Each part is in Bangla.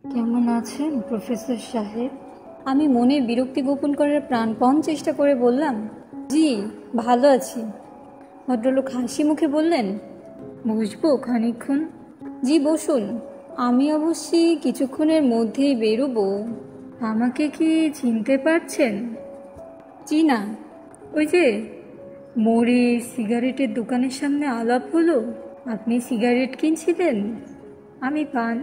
কেমন আছেন প্রফেসর সাহেব? আমি মনের বিরক্তি গোপন করার প্রাণপণ চেষ্টা করে বললাম, জি ভালো আছি। ভদ্রলোক হাসি মুখে বললেন, বসবো খানিকক্ষণ? জি বসুন, আমি অবশ্যই কিছুক্ষণের মধ্যেই বেরোবো। আমাকে কি চিনতে পারছেন? জি না। ওই যে মোড়ে সিগারেটের দোকানের সামনে আলাপ হলো, আপনি সিগারেট কিনছিলেন, আমি পান।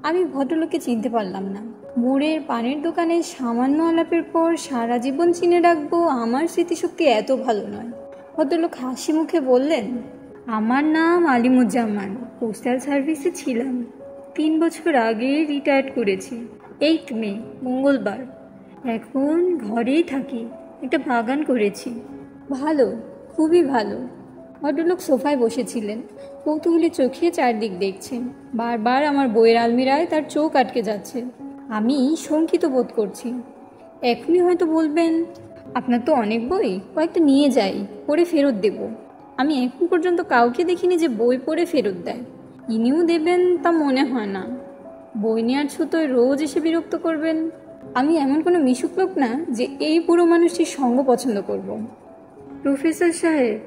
আমি ভদ্রলোককে চিনতে পারলাম না। মোড়ের পানের দোকানে সামান্য আলাপের পর সারা জীবন চিনে রাখবো, আমার স্মৃতিশক্তি এত ভালো নয়। ভদ্রলোক হাসি মুখে বললেন, আমার নাম আলিমুজ্জামান, পোস্টাল সার্ভিসে ছিলাম। 3 বছর আগে রিটায়ার্ড করেছি, 8 মে মঙ্গলবার। এখন ঘরেই থাকি, একটা বাগান করেছি। ভালো, খুবই ভালো। ভদ্রলোক সোফায় বসেছিলেন, কৌতূহলী চোখে চারদিক দেখছেন। বারবার আমার বইয়ের আলমিরায় তার চোখ আটকে যাচ্ছে। আমি শঙ্কিত বোধ করছি। এখনই হয়তো বলবেন, আপনার তো অনেক বই, কয়েকটা নিয়ে যাই, পড়ে ফেরত দেব। আমি এখন পর্যন্ত কাউকে দেখিনি যে বই পড়ে ফেরত দেয়। ইনিও দেবেন তা মনে হয় না। বই নেওয়ার ছুতোয় রোজ এসে বিরক্ত করবেন। আমি এমন কোনো মিশুক লোক না যে এই বুড়ো মানুষটির সঙ্গ পছন্দ করব। প্রফেসর সাহেব,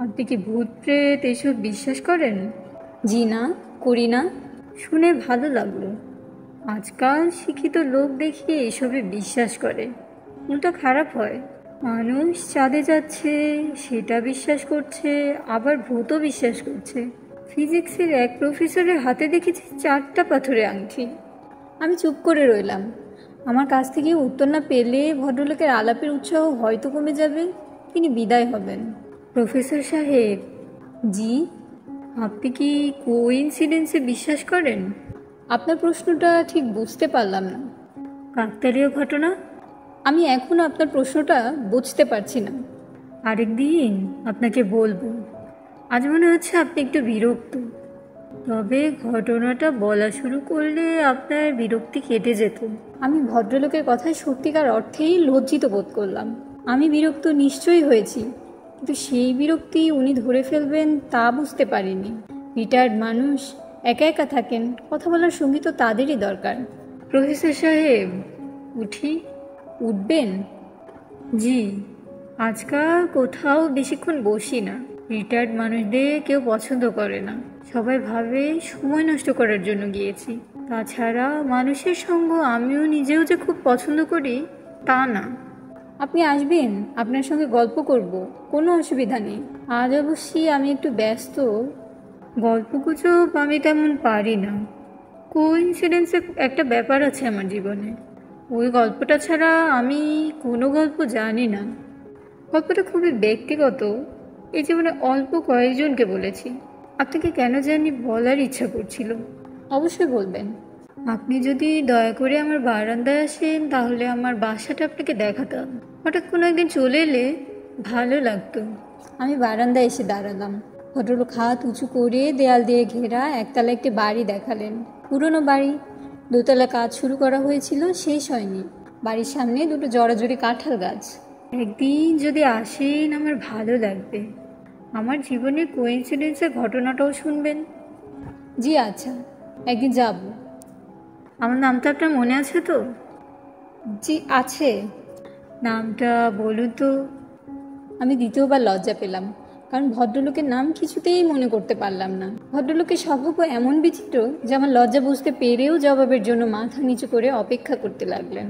আপনি কি ভূত প্রেত এসব বিশ্বাস করেন? জি না, করি না। শুনে ভালো লাগলো। আজকাল শিক্ষিত লোক দেখি এসবে বিশ্বাস করে, উল্টা খারাপ হয়। মানুষ চাঁদে যাচ্ছে সেটা বিশ্বাস করছে, আবার ভূতও বিশ্বাস করছে। ফিজিক্সের এক প্রফেসরের হাতে দেখেছি 4টা পাথরের আংটি। আমি চুপ করে রইলাম। আমার কাছ থেকে উত্তর না পেলে ভদ্রলোকের আলাপের উৎসাহ হয়তো কমে যাবে, তিনি বিদায় হবেন। প্রফেসর সাহেব। জি। আপনি কি কোইন্সিডেন্সে বিশ্বাস করেন? আপনার প্রশ্নটা ঠিক বুঝতে পারলাম না। কাকতালীয় ঘটনা? আমি এখনও আপনার প্রশ্নটা বুঝতে পারছি না। আরেকদিন আপনাকে বলবো। আজ মনে হচ্ছে আপনি একটু বিরক্ত, তবে ঘটনাটা বলা শুরু করলে আপনার বিরক্তি কেটে যেত। আমি ভদ্রলোকের কথায় সত্যিকার অর্থেই লজ্জিত বোধ করলাম। আমি বিরক্ত নিশ্চয়ই হয়েছি, কিন্তু সেই বিরক্তি উনি ধরে ফেলবেন তা বুঝতে পারিনি। রিটায়ার্ড মানুষ, একা একা থাকেন, কথা বলার সঙ্গী তো তাদেরই দরকার। প্রফেসর সাহেব, উঠি? উঠবেন? জি। আজকাল কোথাও বেশিক্ষণ বসি না। রিটায়ার্ড মানুষদের কেউ পছন্দ করে না, সবাই ভাবে সময় নষ্ট করার জন্য গিয়েছি। তাছাড়া মানুষের সঙ্গ আমিও নিজেও যে খুব পছন্দ করি তা না। আপনি আসবেন, আপনার সঙ্গে গল্প করব, কোনো অসুবিধা নেই। আজ অবশ্যই আমি একটু ব্যস্ত। গল্পগুজব আমি তেমন পারি না। কোইন্সিডেন্সের একটা ব্যাপার আছে আমার জীবনে, ওই গল্পটা ছাড়া আমি কোনো গল্প জানি না। গল্পটা খুবই ব্যক্তিগত, এই জীবনে অল্প কয়েকজনকে বলেছি। আপনাকে কেন জানি বলার ইচ্ছা করছিল। অবশ্যই বলবেন। আপনি যদি দয়া করে আমার বারান্দায় আসেন তাহলে আমার বাসাটা আপনাকে দেখাতাম। হঠাৎ কোনো একদিন চলে এলে ভালো লাগতো। আমি বারান্দায় এসে দাঁড়ালাম। ভদ্রলোক হাত উঁচু করে দেয়াল দিয়ে ঘেরা একতলা একটি বাড়ি দেখালেন। পুরনো বাড়ি, দোতলা কাজ শুরু করা হয়েছিল, শেষ হয়নি। বাড়ির সামনে দুটো জড়াজড়ি কাঁঠাল গাছ। একদিন যদি আসেন আমার ভালো লাগবে। আমার জীবনের কোইন্সিডেন্সের ঘটনাটাও শুনবেন। জি আচ্ছা, একদিন যাব। আমার নামটা আপনার মনে আছে তো? জি আছে। নামটা বলুন তো। আমি দ্বিতীয়বার লজ্জা পেলাম, কারণ ভদ্রলোকের নাম কিছুতেই মনে করতে পারলাম না। ভদ্রলোকের স্বভাব এমন বিচিত্র যে আমার লজ্জা বুঝতে পেরেও জবাবের জন্য মাথা নিচু করে অপেক্ষা করতে লাগলেন।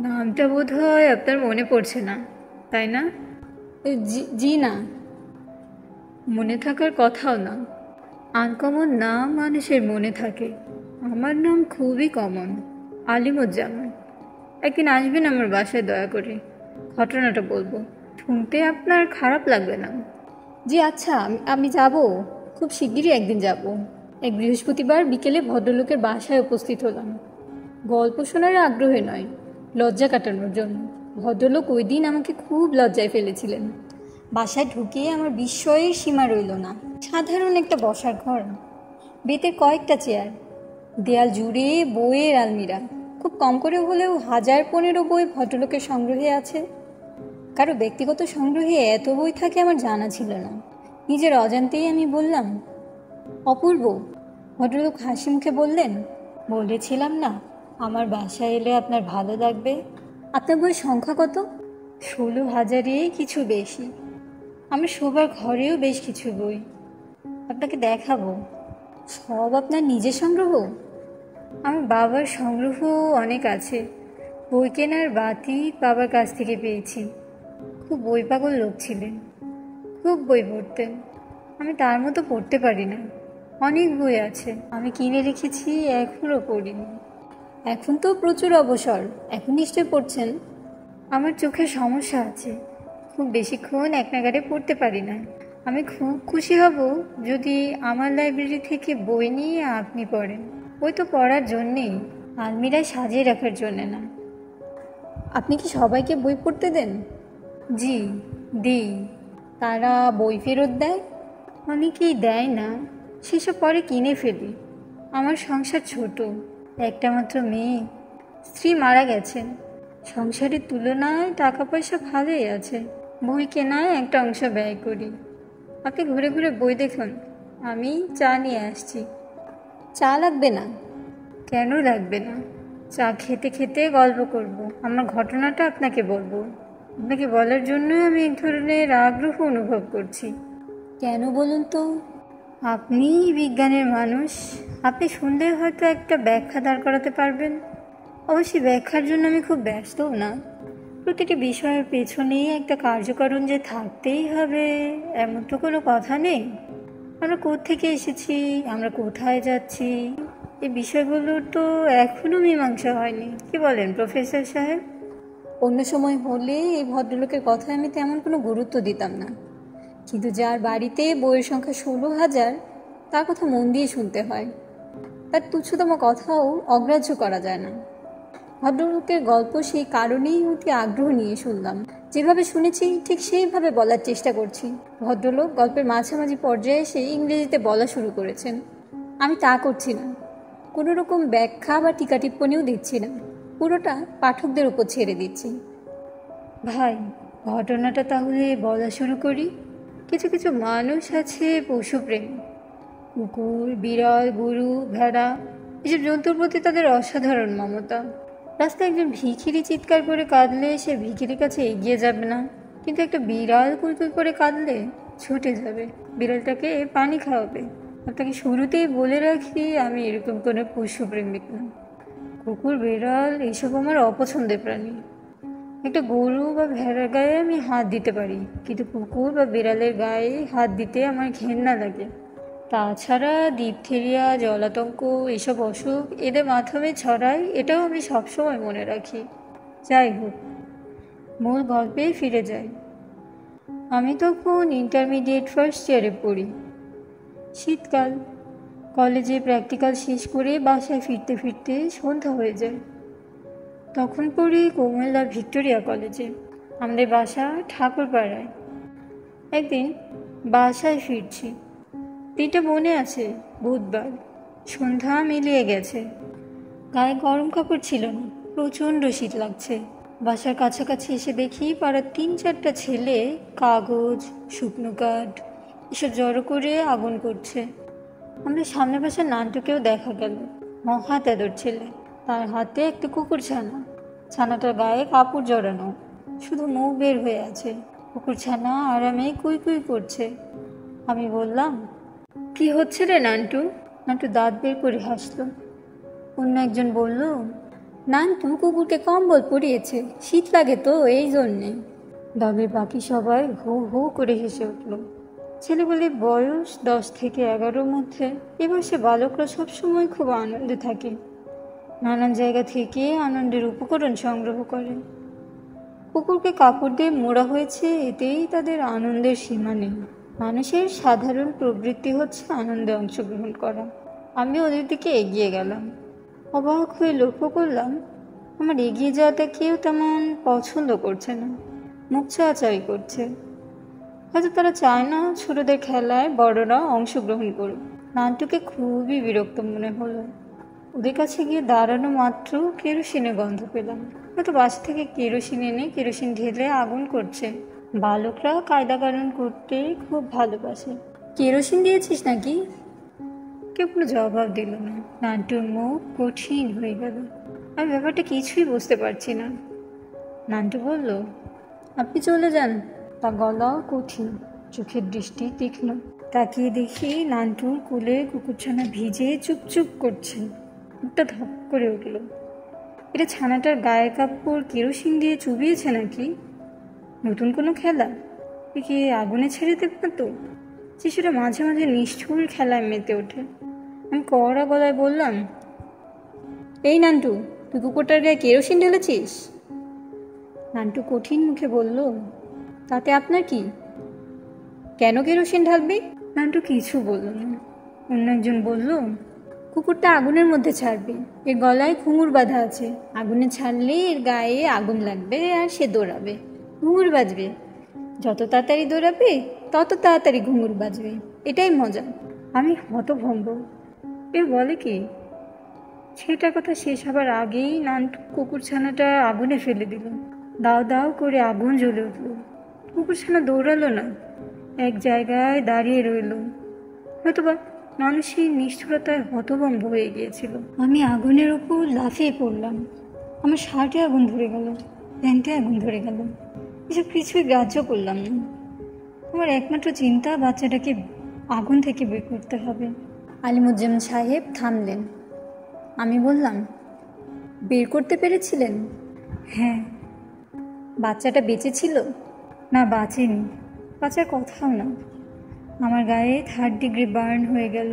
নামটা বোধ হয় আপনার মনে পড়ছে না, তাই না? জি জি না। মনে থাকার কথাও না। আনকমন নাম মানুষের মনে থাকে। আমার নাম খুবই কমন, আলিমুজ্জামান। একদিন আসবেন আমার বাসায়, দয়া করে ঘটনাটা বলবো। শুনতে আপনার খারাপ লাগবে না? জি আচ্ছা, আমি যাব, খুব শিগগিরই একদিন যাব। এক বৃহস্পতিবার বিকেলে ভদ্রলোকের বাসায় উপস্থিত হলাম। গল্প শোনার আগ্রহে নয়, লজ্জা কাটানোর জন্য। ভদ্রলোক ওই দিন আমাকে খুব লজ্জায় ফেলেছিলেন। বাসায় ঢুকে আমার বিস্ময়ের সীমা রইল না। সাধারণ একটা বসার ঘর, বেতের কয়েকটা চেয়ার, দেয়াল জুড়ে বইয়ের আলমিরা। খুব কম করে হলেও 1015 বই ভদ্রলোকের সংগ্রহে আছে। কারো ব্যক্তিগত সংগ্রহে এত বই থাকে আমার জানা ছিল না। নিজের অজান্তেই আমি বললাম, অপূর্ব। ভদ্রলোক হাসি মুখে বললেন, বলেছিলাম না আমার বাসায় এলে আপনার ভালো লাগবে। আপনার বইয়ের সংখ্যা কত? 16,000-এ কিছু বেশি। আমার শোবার ঘরেও বেশ কিছু বই, আপনাকে দেখাবো। সব আপনার নিজের সংগ্রহ? আমার বাবার সংগ্রহ অনেক আছে। বই কেনার বাতি বাবার কাছ থেকে পেয়েছি। খুব বই পাগল লোক ছিলেন, খুব বই পড়তেন। আমি তার মতো পড়তে পারি না। অনেক বই আছে আমি কিনে রেখেছি, এখনও পড়িনি। এখন তো প্রচুর অবসর, এখন নিশ্চয়ই পড়ছেন। আমার চোখের সমস্যা আছে, খুব বেশিক্ষণ এক নাগাড়ে পড়তে পারি না। আমি খুব খুশি হব যদি আমার লাইব্রেরি থেকে বই নিয়ে আপনি পড়েন। বই তো পড়ার জন্যেই, আলমিরায় সাজিয়ে রাখার জন্যে না। আপনি কি সবাইকে বই পড়তে দেন? জি দিই। তারা বই ফেরত দেয়? অনেকেই দেয় না, সেসব পরে কিনে ফেলি। আমার সংসার ছোট, একটা মাত্র মেয়ে, স্ত্রী মারা গেছেন। সংসারের তুলনায় টাকা পয়সা ভালোই আছে, বই কেনায় একটা অংশ ব্যয় করি। আপনি ঘুরে ঘুরে বই দেখুন, আমি চা নিয়ে আসছি। চা লাগবে না? কেন লাগবে না? চা খেতে খেতে গল্প করব, আমার ঘটনাটা আপনাকে বলবো। আপনাকে বলার জন্য আমি এক ধরনের আগ্রহ অনুভব করছি। কেন বলুন তো? আপনি বিজ্ঞানের মানুষ, আপনি শুনলে হয়তো একটা ব্যাখ্যা দাঁড় করাতে পারবেন। অবশ্যই ব্যাখ্যার জন্য আমি খুব ব্যস্তও না। প্রতিটি বিষয়ের পেছনেই একটা কার্যকারণ যে থাকতেই হবে এমন তো কোনো কথা নেই। আমরা কোত্থেকে এসেছি, আমরা কোথায় যাচ্ছি, এই বিষয়গুলো তো এখনও মীমাংসা হয়নি। কি বলেন প্রফেসর সাহেব? অন্য সময় হলে এই ভদ্রলোকের কথায় আমি তেমন কোনো গুরুত্ব দিতাম না, কিন্তু যার বাড়িতে বইয়ের সংখ্যা 16,000 তার কথা মন দিয়ে শুনতে হয়। তার তুচ্ছতম কথাও অগ্রাহ্য করা যায় না। ভদ্রলোকের গল্প সেই কারণেই অতি আগ্রহ নিয়ে শুনলাম। যেভাবে শুনেছি ঠিক সেইভাবে বলার চেষ্টা করছি। ভদ্রলোক গল্পের মাঝামাঝি পর্যায়ে এসে ইংরেজিতে বলা শুরু করেছেন। আমি তা করছি না, কোনো রকম ব্যাখ্যা বা টিকা টিপ্পণীও দিচ্ছি না, পুরোটা পাঠকদের উপর ছেড়ে দিচ্ছি। ভাই, ঘটনাটা তাহলে বলা শুরু করি। কিছু কিছু মানুষ আছে পশুপ্রেমী। কুকুর, বিড়াল, গরু, ভেড়া, এসব জন্তুর প্রতি তাদের অসাধারণ মমতা। রাস্তায় একজন ভিখিরি চিৎকার করে কাঁদলে সে ভিখিরির কাছে এগিয়ে যাবে না, কিন্তু একটা বিড়াল কুলকুল করে কাঁদলে ছুটে যাবে, বিড়ালটাকে পানি খাওয়াবে। আপনাকে শুরুতেই বলে রাখি, আমি এরকম কোনো পশুপ্রেমিক না। কুকুর, বিড়াল এসব আমার অপছন্দের প্রাণী। একটা গরু বা ভেড়ার গায়ে আমি হাত দিতে পারি, কিন্তু কুকুর বা বিড়ালের গায়ে হাত দিতে আমার ঘেন্না লাগে। তাছাড়া ডিপথেরিয়া, জলাতঙ্ক এসব অসুখ এদের মাধ্যমে ছড়ায়, এটাও আমি সবসময় মনে রাখি। যাই হোক, মূল গল্পে ফিরে যাই। আমি তখন ইন্টারমিডিয়েট ফার্স্ট ইয়ারে পড়ি। শীতকাল, কলেজে প্র্যাকটিক্যাল শেষ করে বাসায় ফিরতে ফিরতে সন্ধ্যা হয়ে যায়। তখন পড়ি কুমিল্লা ভিক্টোরিয়া কলেজে। আমাদের বাসা ঠাকুরপাড়ায়। একদিন বাসায় ফিরছি, দিনটা মনে আছে, বুধবার, সন্ধ্যা মিলিয়ে গেছে। গায়ে গরম কাপড় ছিল না, প্রচণ্ড শীত লাগছে। বাসার কাছাকাছি এসে দেখি পাড়ার 3-4টা ছেলে কাগজ, শুকনো কাঠ এসব জড়ো করে আগুন করছে। আমাদের সামনে বাসার নানটুকেও দেখা গেল, মহা তেদর ছেলে। তার হাতে একটা কুকুর ছানা, ছানাটার গায়ে কাপড় জড়ানো, শুধু মুখ বের হয়ে আছে। কুকুর ছানা আরামে কুই কুই করছে। আমি বললাম, কি হচ্ছে রে নান্টু? নান্টু দাঁত বের করে হাসলো। অন্য একজন বলল, নান্টু কুকুরকে কম্বল পরিয়েছে, শীত লাগে তো এই জন্যে। দলের বাকি সবাই হু হু করে হেসে উঠল। ছেলেগুলির বয়স 10 থেকে 11-র মধ্যে। এ বয়সে বালকরা সবসময় খুব আনন্দে থাকে, নানান জায়গা থেকে আনন্দের উপকরণ সংগ্রহ করে। কুকুরকে কাপড় দিয়ে মোড়া হয়েছে, এতেই তাদের আনন্দের সীমা নেই। মানুষের সাধারণ প্রবৃত্তি হচ্ছে আনন্দে অংশগ্রহণ করা। আমি ওদের দিকে এগিয়ে গেলাম। অবাক হয়ে লক্ষ্য করলাম আমার এগিয়ে যাওয়াটা কেউ তেমন পছন্দ করছে না, মুখ চাওয়াচাওয়ি করছে। হয়তো তারা চায় না ছোটদের খেলায় বড়রা অংশগ্রহণ করুক। নানটুকে খুবই বিরক্ত মনে হলো। ওদের কাছে গিয়ে দাঁড়ানো মাত্র কেরোসিনের গন্ধ পেলাম। হয়তো বাসা থেকে কেরোসিন এনে কেরোসিন ঢেলে আগুন করছে। বালকরা কায়দা কানুন করতে খুব ভালোবাসে। কেরোসিন দিয়েছিস নাকি? কেউ কোনো জবাব দিল না। নান্টুর মুখ কঠিন হয়ে গেল। আমি ব্যাপারটা কিছুই বুঝতে পারছি না। নান্টু বলল, আপনি চলে যান। তা গলাও কঠিন, চোখের দৃষ্টি তীক্ষ্ণ। তাকিয়ে দেখি নান্টুর কোলে কুকুরছানা ভিজে চুপচুপ করছে। মুখটা ধপ করে উঠল। এটা ছানাটার গায়ে কাপড় কেরোসিন দিয়ে চুবিয়েছে নাকি? নতুন কোনো খেলা? একে আগুনে ছেড়ে দেব না তো? শিশুরা মাঝে মাঝে নিষ্ঠুর খেলায় মেতে ওঠে। আমি কড়া গলায় বললাম, এই নান্টু, তুই কুকুরটার গায়ে কেরোসিন ঢেলেছিস? নান্টু কঠিন মুখে বলল, তাতে আপনার কি? কেন কেরোসিন ঢালবি? নান্টু কিছু বলল না। অন্য একজন বলল, কুকুরটা আগুনের মধ্যে ছাড়বে, এর গলায় ঘুঙুর বাঁধা আছে। আগুনে ছাড়লে এর গায়ে আগুন লাগবে আর সে দৌড়াবে, ঘুঙুর বাজবে। যত তাড়াতাড়ি দৌড়াবে তত তাড়াতাড়ি ঘুঙুর বাজবে, এটাই মজা। আমি হতভম্ব। এ বলে কি? সেটা কথা শেষ হবার আগেই নান্টু কুকুরছানাটা আগুনে ফেলে দিল। দাও দাও করে আগুন জ্বলে উঠল। কুকুরছানা দৌড়ালো না, এক জায়গায় দাঁড়িয়ে রইল। হয়তোবা মানুষের নিষ্ঠুরতায় হতভম্ব হয়ে গিয়েছিল। আমি আগুনের ওপর লাফিয়ে পড়লাম। আমার শার্টে আগুন ধরে গেল, প্যান্টে আগুন ধরে গেল। এসব কিছুই গ্রাহ্য করলাম না। আমার একমাত্র চিন্তা, বাচ্চাটাকে আগুন থেকে বের করতে হবে। আলিমুজ্জামান সাহেব থামলেন। আমি বললাম, বের করতে পেরেছিলেন? হ্যাঁ। বাচ্চাটা বেঁচে ছিল? না, বাঁচেনি। বাচ্চার কথাও না। আমার গায়ে 3rd ডিগ্রি বার্ন হয়ে গেল।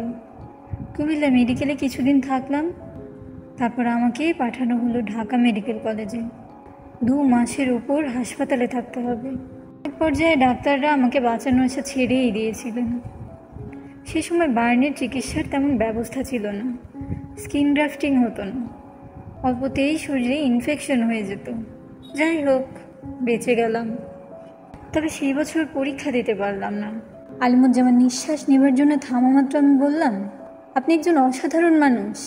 কুমিল্লা মেডিকেলে কিছুদিন থাকলাম। তারপর আমাকে পাঠানো হলো ঢাকা মেডিকেল কলেজে। 2 মাসের উপর হাসপাতালে থাকতে হবে। এক পর্যায়ে ডাক্তাররা আমাকে বাঁচানোর আশা ছেড়েই দিয়েছিলেন। সে সময় বার্নের চিকিৎসার তেমন ব্যবস্থা ছিল না। স্কিন গ্রাফটিং হতো না। অল্পতেই শরীরে ইনফেকশন হয়ে যেত। যাই হোক, বেঁচে গেলাম। তবে সেই বছর পরীক্ষা দিতে পারলাম না। আলিমুজ্জামান নিঃশ্বাস নেবার জন্য থামা মাত্র আমি বললাম, আপনি একজন অসাধারণ মানুষ।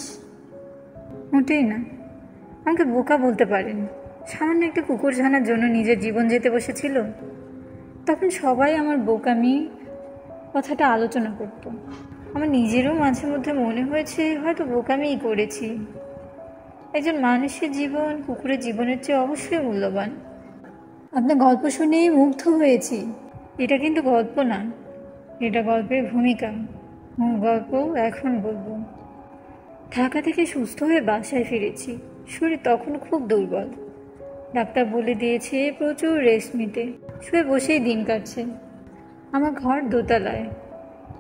মোটেই না। আমাকে বোকা বলতে পারেন। সামান্য একটা কুকুরছানার জন্য নিজের জীবন যেতে বসেছিল। তখন সবাই আমার বোকামি কথাটা আলোচনা করত। আমার নিজেরও মাঝে মধ্যে মনে হয়েছে হয়তো বোকামিই করেছি। একজন মানুষের জীবন কুকুরের জীবনের চেয়ে অবশ্যই মূল্যবান। আপনার গল্প শুনে মুগ্ধ হয়েছি। এটা কিন্তু গল্প না, এটা গল্পের ভূমিকা। গল্প এখন বলবো। ঢাকা থেকে সুস্থ হয়ে বাসায় ফিরেছি। শরীর তখন খুব দুর্বল। ডাক্তার বলে দিয়েছে প্রচুর রেস্ট নিতে। শুয়ে বসেই দিন কাটছে। আমার ঘর দোতলায়,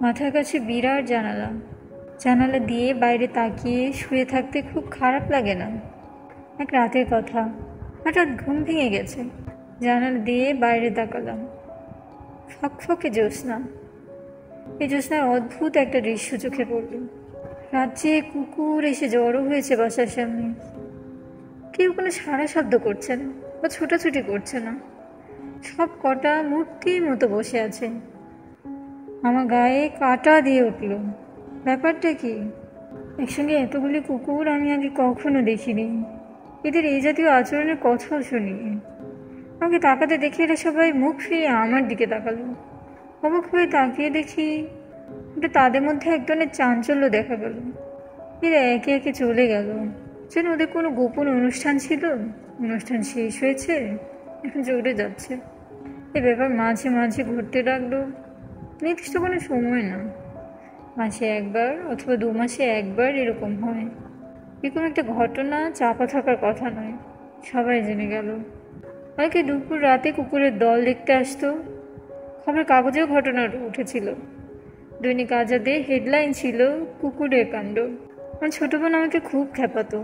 মাথার কাছে বিরাট জানালা। জানালা দিয়ে বাইরে তাকিয়ে শুয়ে থাকতে খুব খারাপ লাগে না? এক রাতের কথা, হঠাৎ ঘুম ভেঙে গেছে। জানালা দিয়ে বাইরে তাকালাম। ফকফকে জ্যোৎস্না। এই জ্যোৎস্নার অদ্ভুত একটা দৃশ্য চোখে পড়ল। রাজ্যে কুকুর এসে জড়ো হয়েছে বাসার সামনে। কেউ কোনো সাড়া শব্দ করছে না বা ছোটাছুটি করছে না। সব কটা মূর্তির মতো বসে আছে। আমার গায়ে কাঁটা দিয়ে উঠল। ব্যাপারটা কি? একসঙ্গে এতগুলি কুকুর আমি আগে কখনো দেখিনি। এদের এই জাতীয় আচরণের কথাও শুনিনি। আমাকে তাকাতে দেখে এরা সবাই মুখ ফিরিয়ে আমার দিকে তাকালো। অবাক হয়ে তাকিয়ে দেখি ওটা তাদের মধ্যে এক ধরনের চাঞ্চল্য দেখা গেল। এরা একে একে চলে গেল, যেন ওদের কোনো গোপন অনুষ্ঠান ছিল। অনুষ্ঠান শেষ হয়েছে, এখন চলে যাচ্ছে। এ ব্যাপার মাঝে মাঝে ঘুরতে লাগলো। নির্দিষ্ট কোনো সময় না, মাসে একবার অথবা 2 মাসে একবার এরকম হয়। এরকম একটা ঘটনা চাপা থাকার কথা নয়। সবাই জেনে গেল। অনেকে দুপুর রাতে কুকুরের দল দেখতে আসতো। খবরের কাগজেও ঘটনাটা উঠেছিল। দৈনিক আজাদে হেডলাইন ছিল কুকুরের কাণ্ড। আমার ছোটো বোন আমাকে খুব খেপাতো।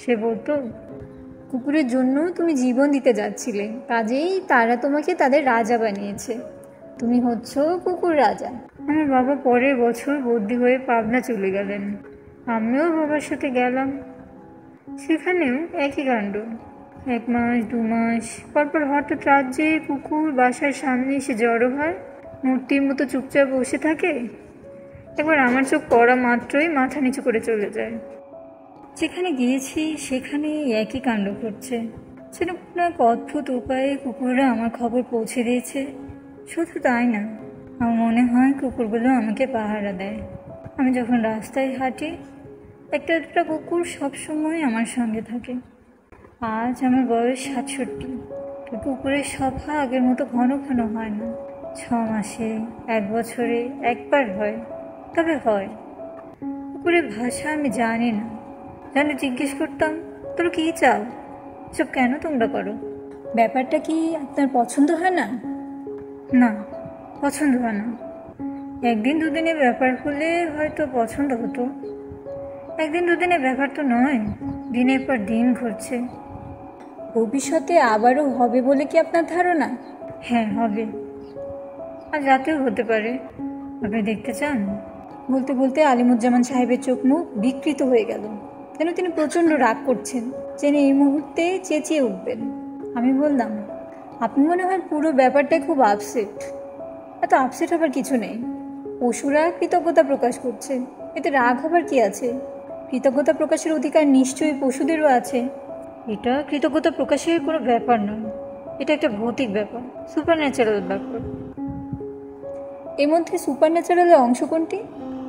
সে বলতো, কুকুরের জন্য তুমি জীবন দিতে যাচ্ছিলে, কাজেই তারা তোমাকে তাদের রাজা বানিয়েছে। তুমি হচ্ছ কুকুর রাজা। আমার বাবা পরের বছর বদলি হয়ে পাবনা চলে গেলেন। আমিও বাবার সাথে গেলাম। সেখানেও একই কাণ্ড। 1 মাস 2 মাস পরপর হঠাৎ রাজ্যে কুকুর বাসার সামনে এসে জড়ো হয়, মূর্তির মতো চুপচাপ বসে থাকে। একবার আমার চোখ পড়া মাত্রই মাথা নিচু করে চলে যায়। যেখানে গিয়েছি সেখানেই একই কাণ্ড ঘটছে। যেন কোনো এক অদ্ভুত উপায়ে কুকুররা আমার খবর পৌঁছে দিয়েছে। শুধু তাই না, আমার মনে হয় কুকুরগুলো আমাকে পাহারা দেয়। আমি যখন রাস্তায় হাঁটি একটা দুটা কুকুর সবসময় আমার সঙ্গে থাকে। আজ আমার বয়স 67। কুকুরের সভা আগের মতো ঘন ঘন হয় না, 6 মাসে 1 বছরে একবার হয়, তবে হয়। কুকুরের ভাষা আমি জানি না, জানলে জিজ্ঞেস করতাম তোমরা কী চাও, সব কেন তোমরা করো। ব্যাপারটা কি আপনার পছন্দ হয় না? না, পছন্দ হয় না। একদিন দুদিনের ব্যাপার হলে হয়তো পছন্দ হতো, একদিন দুদিনের ব্যাপার তো নয়, দিনের পর দিন ঘটছে। ভবিষ্যতে আবারও হবে বলে কি আপনার ধারণা? হ্যাঁ, হবে, আর রাতেও হতে পারে। আপনি দেখতে চান? বলতে বলতে আলিমুজ্জামান সাহেবের চোখ মুখ বিকৃত হয়ে গেল, যেন তিনি প্রচণ্ড রাগ করছেন, জেনে এই মুহূর্তে চেঁচিয়ে উঠবেন। আমি বললাম, আপনি মনে হয় পুরো ব্যাপারটাই খুব আপসেট। এত আপসেট হবার কিছু নেই। পশুরা কৃতজ্ঞতা প্রকাশ করছে, এতে রাগ হবার কি আছে? কৃতজ্ঞতা প্রকাশের অধিকার নিশ্চয়ই পশুদেরও আছে। এটা কৃতজ্ঞতা প্রকাশের কোনো ব্যাপার নয়, এটা একটা ভৌতিক ব্যাপার, সুপার ন্যাচারাল ব্যাপার। এর মধ্যে সুপার ন্যাচারালের অংশ কোনটি?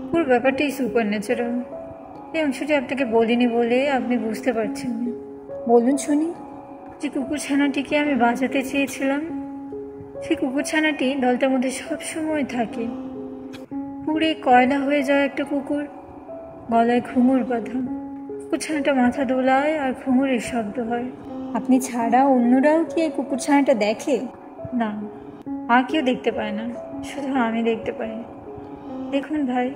পুরো ব্যাপারটাই সুপার ন্যাচারাল। এই অংশটি আপনাকে বলিনি বলে আপনি বুঝতে পারছেন না। বলুন শুনি। যে কুকুরছানাটিকে আমি বাঁচাতে চেয়েছিলাম, সেই কুকুরছানাটি দলটার মধ্যে সবসময় থাকে। পুড়ে কয়লা হয়ে যায় একটা কুকুর, গলায় ঘুঙুর বাঁধা। কুকুরছানাটা মাথা দোলায় আর ঘুঙুরের শব্দ হয়। আপনি ছাড়া অন্যরাও কি এই কুকুরছানাটা দেখে? না, আর কেউ দেখতে পায় না, শুধু আমি দেখতে পাই। দেখুন ভাই,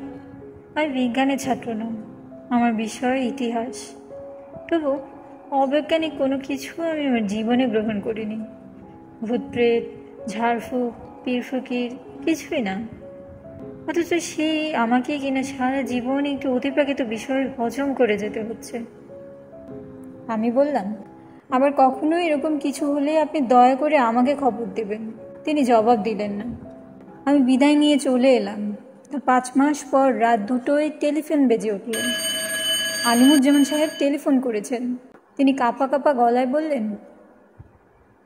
আমি বিজ্ঞানের ছাত্র নয়, আমার বিষয় ইতিহাস। তবু অবৈজ্ঞানিক কোনো কিছু আমি আমার জীবনে গ্রহণ করিনি। ভূতপ্রেত, ঝাড়ফুঁক, পীর ফকির কিছুই না। অথচ সেই আমাকে কিনা সারা জীবন একটু অতিপ্রাকৃত বিষয় হজম করে যেতে হচ্ছে। আমি বললাম, আবার কখনো এরকম কিছু হলে আপনি দয়া করে আমাকে খবর দেবেন। তিনি জবাব দিলেন না। আমি বিদায় নিয়ে চলে এলাম। 5 মাস পর রাত 2টোয় টেলিফোন বেজে উঠল। আলিমুজ্জামান সাহেব টেলিফোন করেছেন। তিনি কাঁপা কাঁপা গলায় বললেন,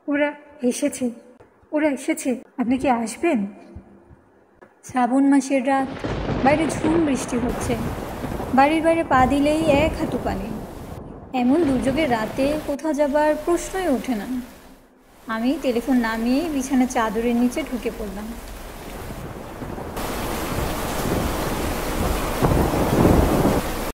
ওরা এসেছে, ওরা এসেছে, আপনি কি আসবেন? শ্রাবণ মাসের রাত, বাইরে ঝুম বৃষ্টি হচ্ছে, বাড়ির বাইরে পা দিলেই 1 হাঁটু পানি। এমন দুর্যোগের রাতে কোথাও যাবার প্রশ্নই ওঠে না। আমি টেলিফোন নামিয়ে বিছানা চাদরের নিচে ঢুকে পড়লাম।